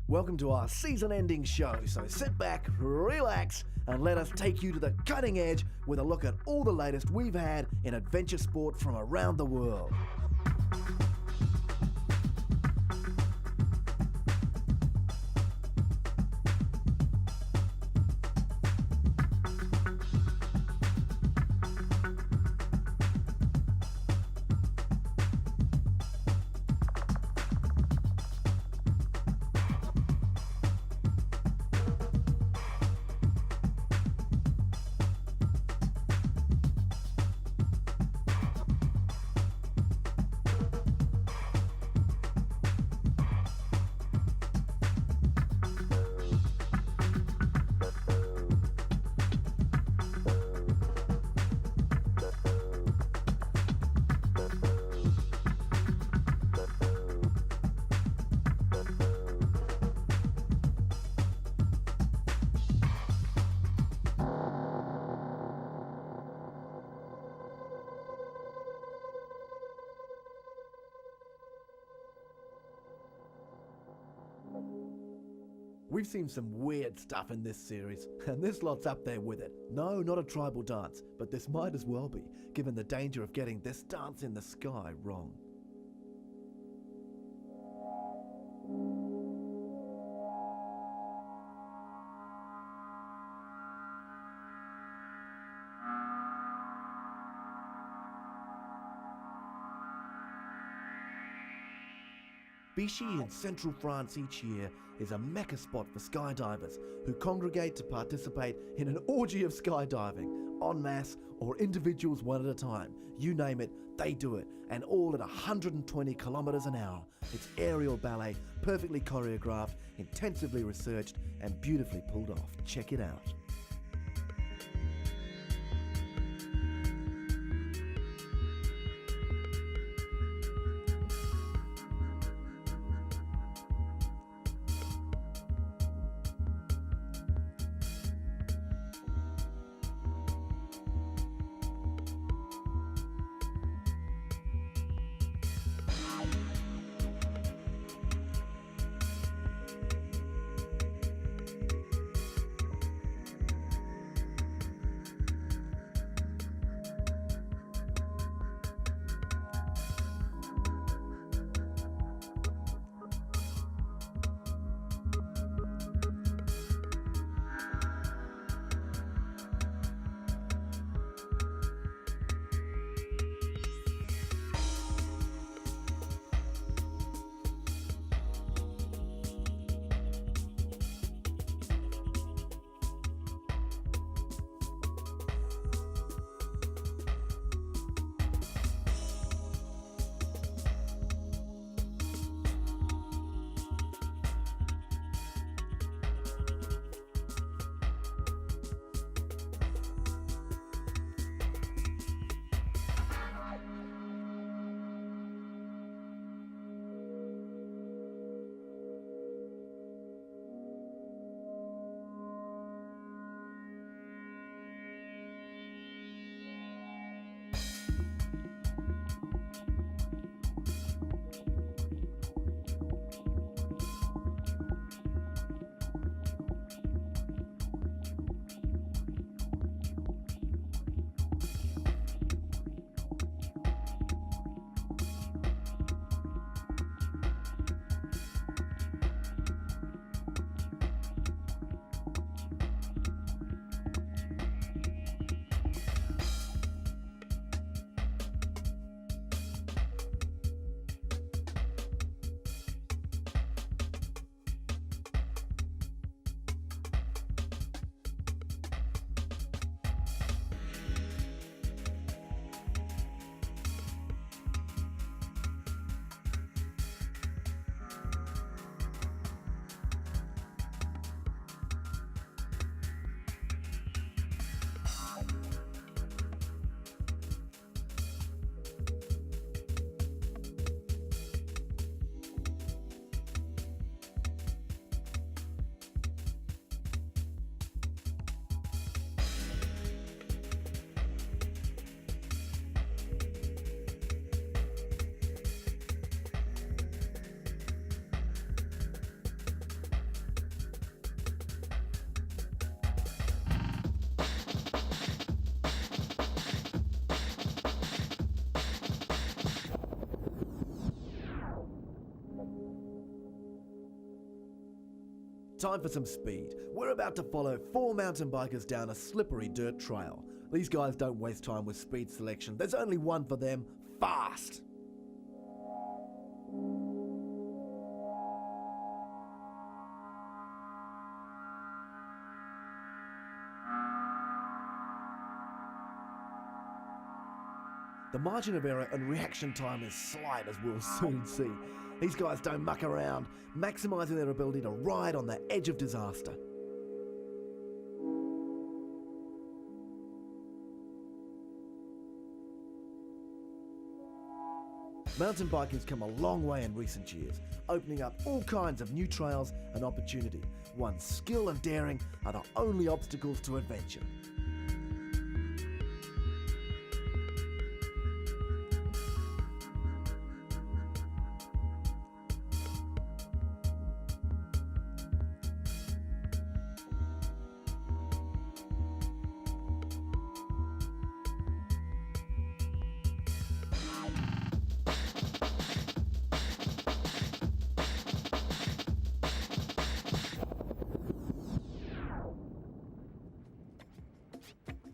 Welcome to our season-ending show, so sit back, relax, and let us take you to the cutting edge with a look at all the latest we've had in adventure sport from around the world. We've seen some weird stuff in this series, and this lot's up there with it. No, not a tribal dance, but this might as well be, given the danger of getting this dance in the sky wrong. Vichy in central France each year is a mecca spot for skydivers who congregate to participate in an orgy of skydiving, en masse or individuals one at a time. You name it, they do it, and all at 120 kilometers an hour. It's aerial ballet, perfectly choreographed, intensively researched, and beautifully pulled off. Check it out. Time for some speed. We're about to follow 4 mountain bikers down a slippery dirt trail. These guys don't waste time with speed selection. There's only one for them: fast. The margin of error and reaction time is slight, as we'll soon see. These guys don't muck around, maximising their ability to ride on the edge of disaster. Mountain biking's come a long way in recent years, opening up all kinds of new trails and opportunity. One's skill and daring are the only obstacles to adventure.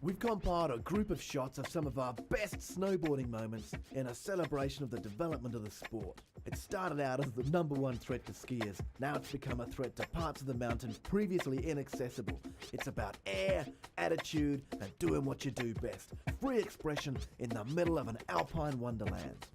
We've compiled a group of shots of some of our best snowboarding moments in a celebration of the development of the sport. It started out as the #1 threat to skiers. Now it's become a threat to parts of the mountain previously inaccessible. It's about air, attitude, and doing what you do best. Free expression in the middle of an alpine wonderland.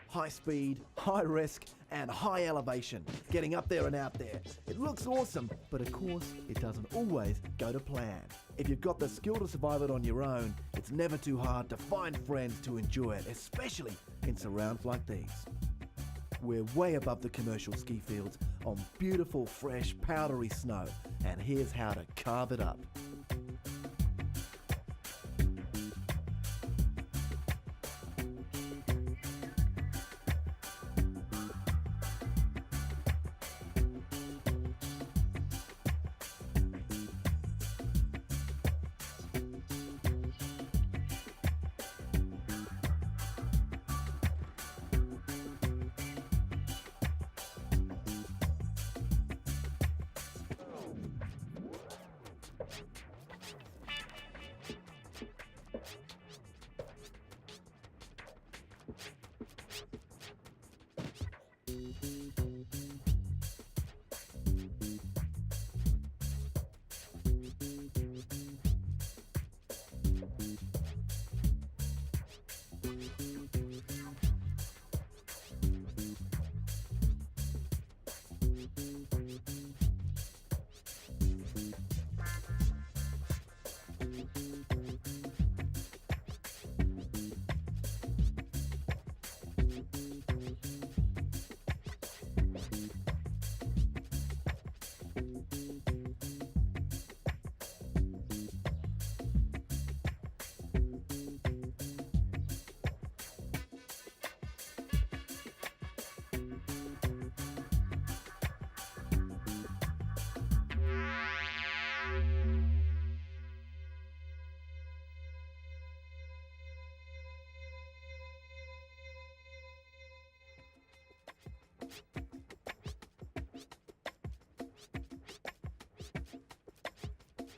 High speed, high risk, and high elevation. Getting up there and out there. It looks awesome, but of course, it doesn't always go to plan. If you've got the skill to survive it on your own, it's never too hard to find friends to enjoy it, especially in surrounds like these. We're way above the commercial ski fields on beautiful, fresh, powdery snow, and here's how to carve it up.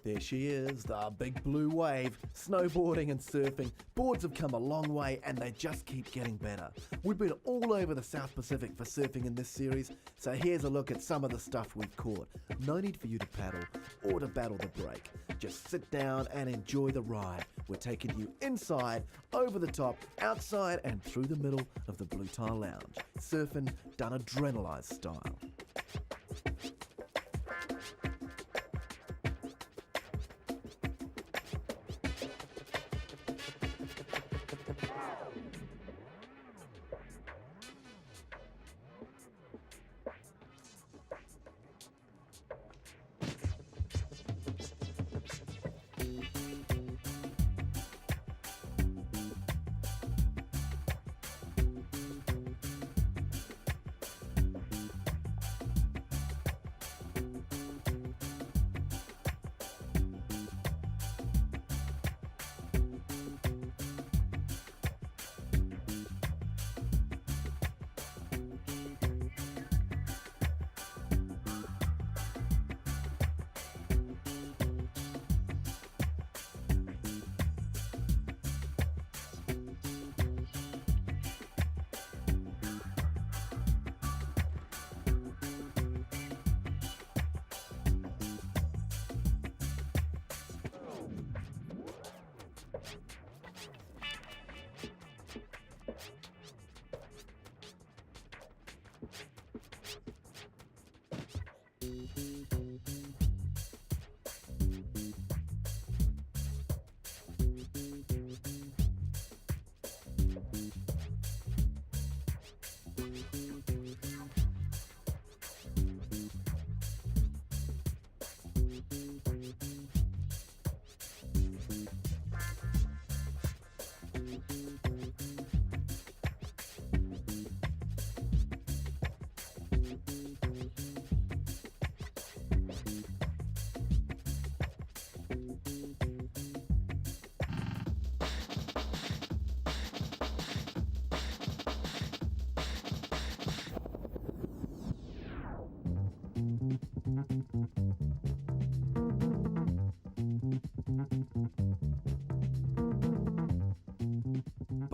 There she is, the big blue wave. Snowboarding and surfing. Boards have come a long way and they just keep getting better. We've been all over the South Pacific for surfing in this series, so here's a look at some of the stuff we've caught. No need for you to paddle or to battle the break. Just sit down and enjoy the ride. We're taking you inside, over the top, outside and through the middle of the Blue Tile Lounge. Surfing done Adrenalin style.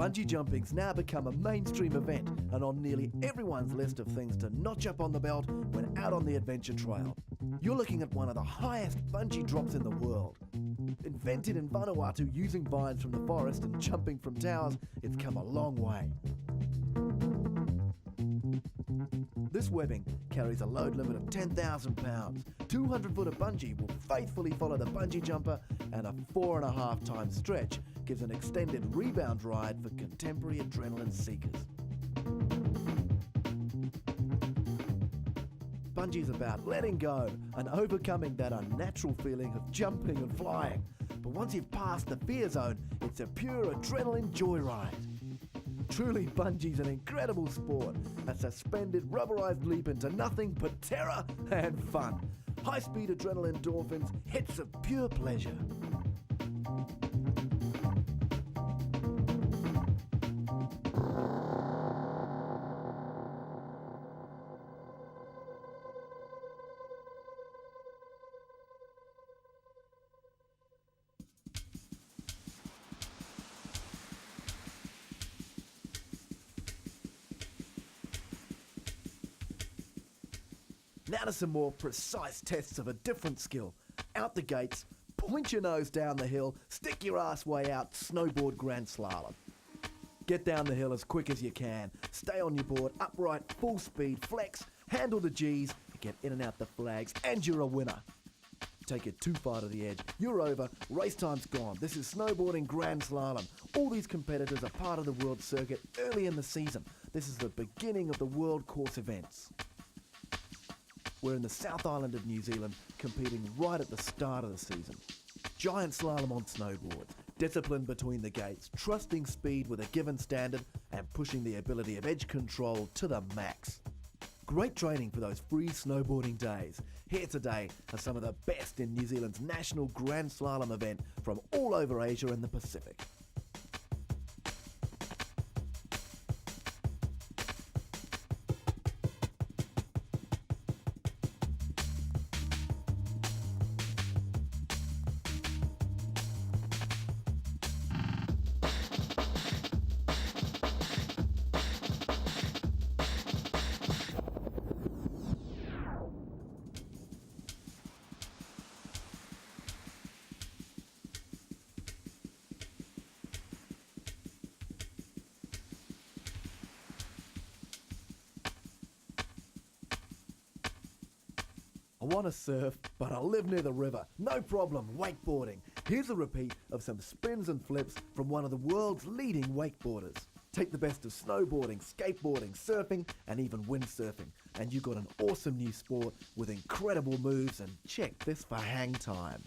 Bungee jumping's now become a mainstream event and on nearly everyone's list of things to notch up on the belt when out on the adventure trail. You're looking at one of the highest bungee drops in the world. Invented in Vanuatu using vines from the forest and jumping from towers, it's come a long way. This webbing carries a load limit of 10,000 pounds. 200 foot of bungee will faithfully follow the bungee jumper, and a 4.5 times stretch gives an extended rebound ride for contemporary adrenaline seekers. Bungee's about letting go and overcoming that unnatural feeling of jumping and flying. But once you've passed the fear zone, it's a pure adrenaline joyride. Truly, bungee's an incredible sport, a suspended rubberized leap into nothing but terror and fun. High-speed adrenaline endorphins, hits of pure pleasure. Now to some more precise tests of a different skill. Out the gates, point your nose down the hill, stick your ass way out, snowboard grand slalom. Get down the hill as quick as you can, stay on your board, upright, full speed, flex, handle the G's, get in and out the flags, and you're a winner. Take it too far to the edge, you're over, race time's gone. This is snowboarding grand slalom. All these competitors are part of the world circuit early in the season. This is the beginning of the world course events. We're in the South Island of New Zealand, competing right at the start of the season. Giant slalom on snowboards, discipline between the gates, trusting speed with a given standard, and pushing the ability of edge control to the max. Great training for those free snowboarding days. Here today are some of the best in New Zealand's national Grand Slalom event from all over Asia and the Pacific. I want to surf, but I live near the river. No problem, wakeboarding. Here's a repeat of some spins and flips from one of the world's leading wakeboarders. Take the best of snowboarding, skateboarding, surfing, and even windsurfing, and you've got an awesome new sport with incredible moves, and check this for hang time.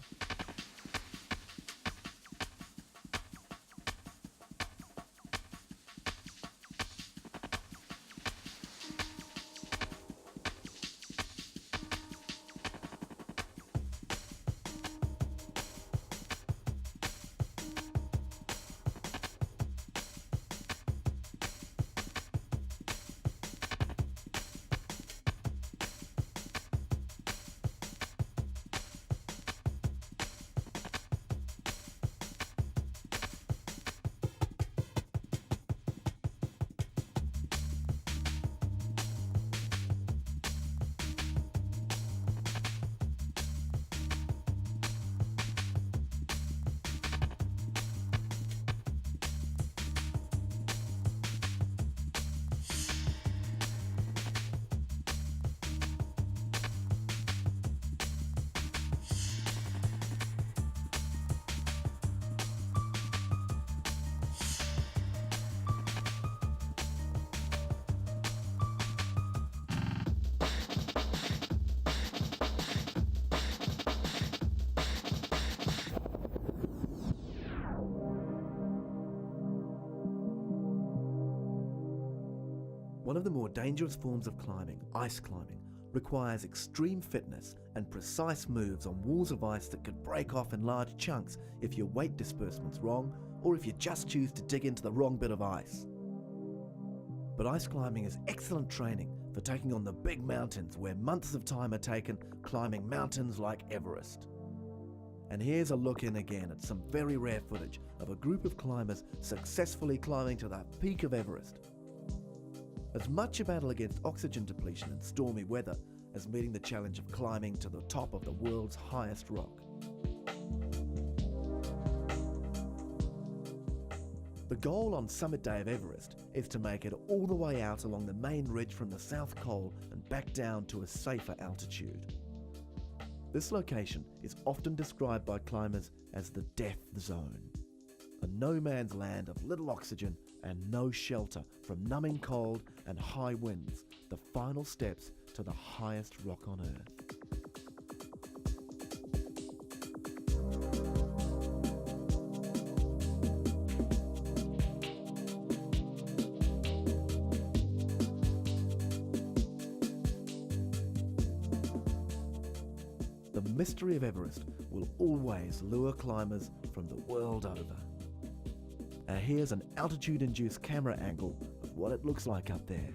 One of the more dangerous forms of climbing, ice climbing, requires extreme fitness and precise moves on walls of ice that could break off in large chunks if your weight disbursement's wrong or if you just choose to dig into the wrong bit of ice. But ice climbing is excellent training for taking on the big mountains where months of time are taken climbing mountains like Everest. And here's a look in again at some very rare footage of a group of climbers successfully climbing to the peak of Everest. As much a battle against oxygen depletion and stormy weather as meeting the challenge of climbing to the top of the world's highest rock. The goal on summit day of Everest is to make it all the way out along the main ridge from the South Pole and back down to a safer altitude. This location is often described by climbers as the death zone, a no man's land of little oxygen and no shelter from numbing cold and high winds, the final steps to the highest rock on Earth. The mystery of Everest will always lure climbers from the world over. And here's an altitude-induced camera angle of what it looks like up there.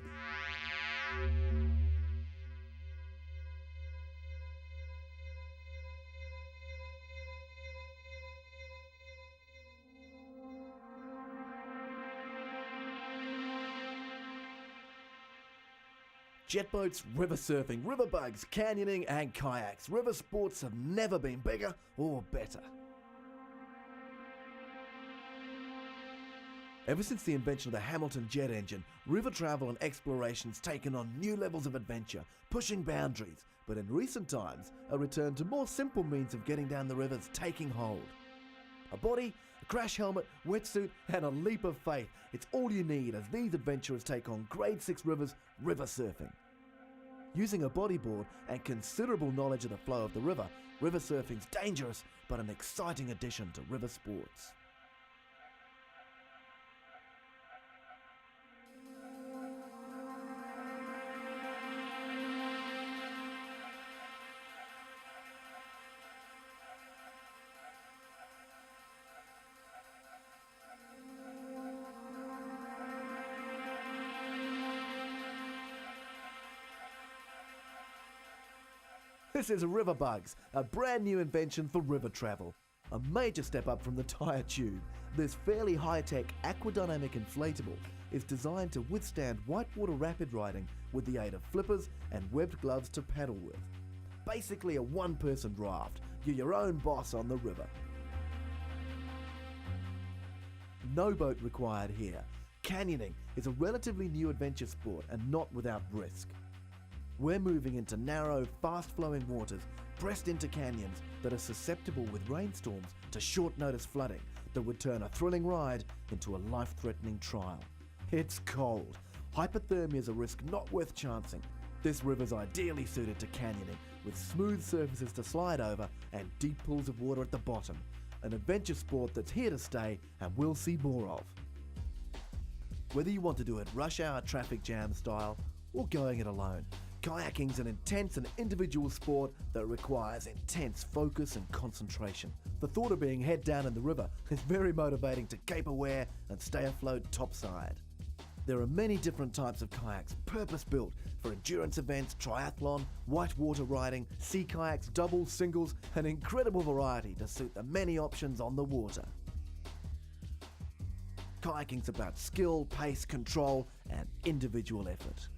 Jet boats, river surfing, river bugs, canyoning and kayaks. River sports have never been bigger or better. Ever since the invention of the Hamilton jet engine, river travel and exploration's taken on new levels of adventure, pushing boundaries, but in recent times, a return to more simple means of getting down the river's taking hold. A body, a crash helmet, wetsuit, and a leap of faith. It's all you need as these adventurers take on grade 6 rivers river surfing. Using a bodyboard and considerable knowledge of the flow of the river, river surfing's dangerous but an exciting addition to river sports. This is River Bugs, a brand new invention for river travel. A major step up from the tire tube, this fairly high-tech aquadynamic inflatable is designed to withstand whitewater rapid riding with the aid of flippers and webbed gloves to paddle with. Basically a one-person raft, you're your own boss on the river. No boat required here. Canyoning is a relatively new adventure sport and not without risk. We're moving into narrow, fast-flowing waters, pressed into canyons that are susceptible with rainstorms to short-notice flooding that would turn a thrilling ride into a life-threatening trial. It's cold. Hypothermia is a risk not worth chancing. This river's ideally suited to canyoning, with smooth surfaces to slide over and deep pools of water at the bottom. An adventure sport that's here to stay and we'll see more of. Whether you want to do it rush hour traffic jam style or going it alone, kayaking's an intense and individual sport that requires intense focus and concentration. The thought of being head down in the river is very motivating to cape aware and stay afloat topside. There are many different types of kayaks purpose-built for endurance events, triathlon, whitewater riding, sea kayaks, doubles, singles, an incredible variety to suit the many options on the water. Kayaking's about skill, pace, control, and individual effort.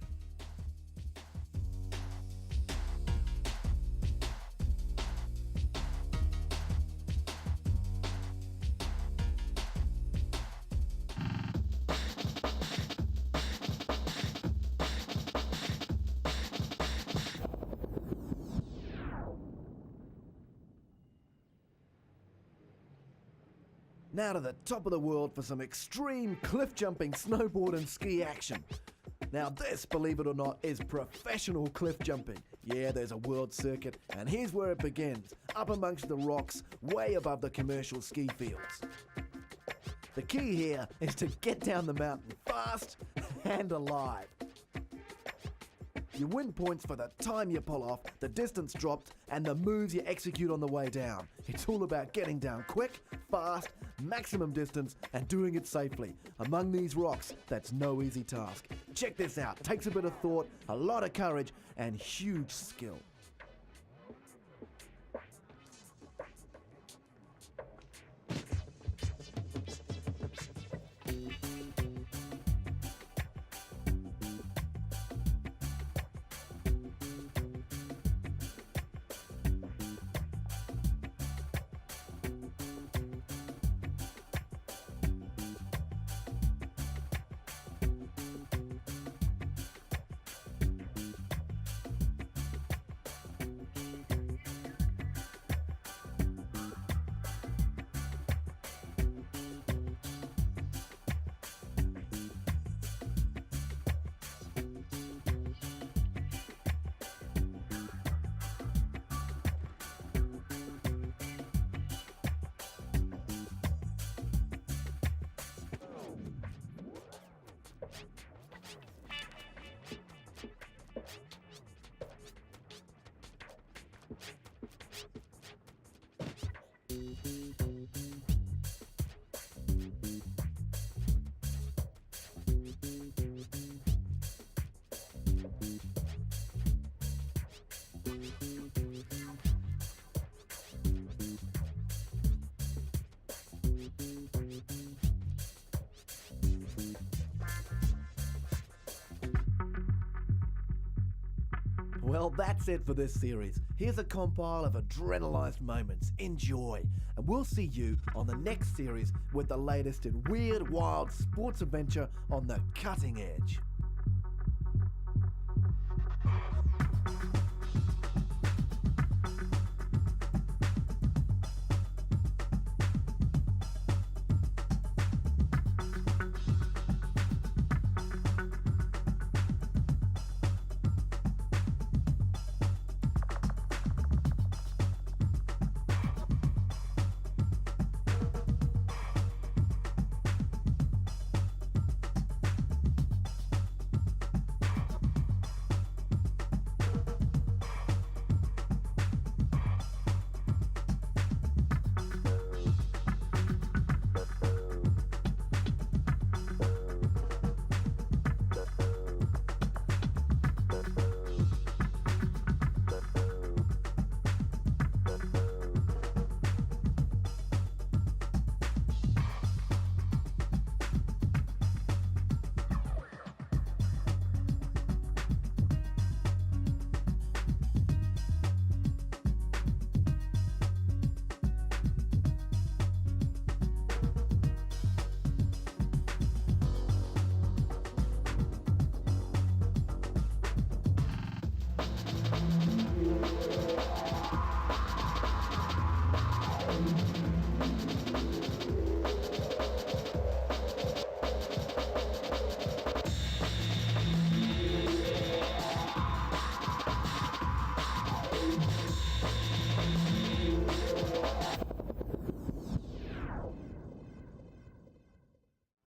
Now to the top of the world for some extreme cliff jumping, snowboard and ski action. Now this, believe it or not, is professional cliff jumping. Yeah, there's a world circuit, and here's where it begins, up amongst the rocks, way above the commercial ski fields. The key here is to get down the mountain fast and alive. You win points for the time you pull off, the distance dropped, and the moves you execute on the way down. It's all about getting down quick, fast, maximum distance, and doing it safely. Among these rocks, that's no easy task. Check this out. Takes a bit of thought, a lot of courage, and huge skill. Well, that's it for this series. Here's a compile of adrenalized moments. Enjoy. And we'll see you on the next series with the latest in weird, wild sports adventure on the cutting edge.